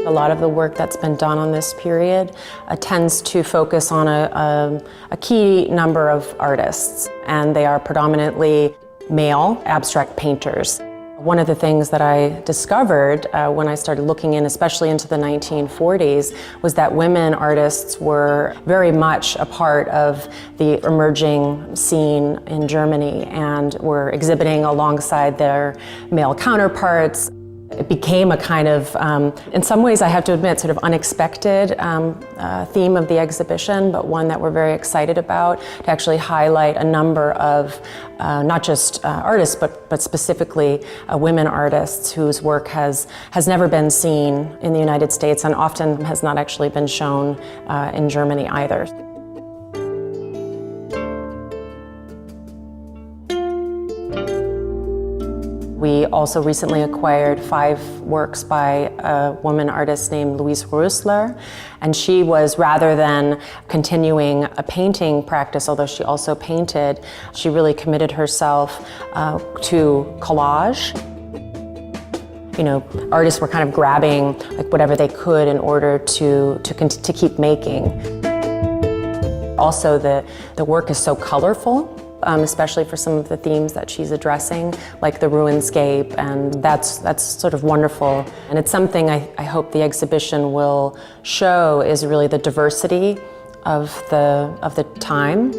A lot of the work that's been done on this period tends to focus on a key number of artists, and they are predominantly male abstract painters. One of the things that I discovered when I started looking in, especially into the 1940s, was that women artists were very much a part of the emerging scene in Germany and were exhibiting alongside their male counterparts. It became a kind of, in some ways I have to admit, sort of unexpected theme of the exhibition, but one that we're very excited about, to actually highlight a number of not just artists, but specifically women artists whose work has never been seen in the United States and often has not actually been shown in Germany either. We also recently acquired 5 works by a woman artist named Louise Rösler, and she was, rather than continuing a painting practice, although she also painted, she really committed herself to collage. You know, artists were kind of grabbing like whatever they could in order to keep making. Also, the work is so colorful. Especially for some of the themes that she's addressing, like the ruinscape, and that's sort of wonderful. And it's something I hope the exhibition will show is really the diversity of the time.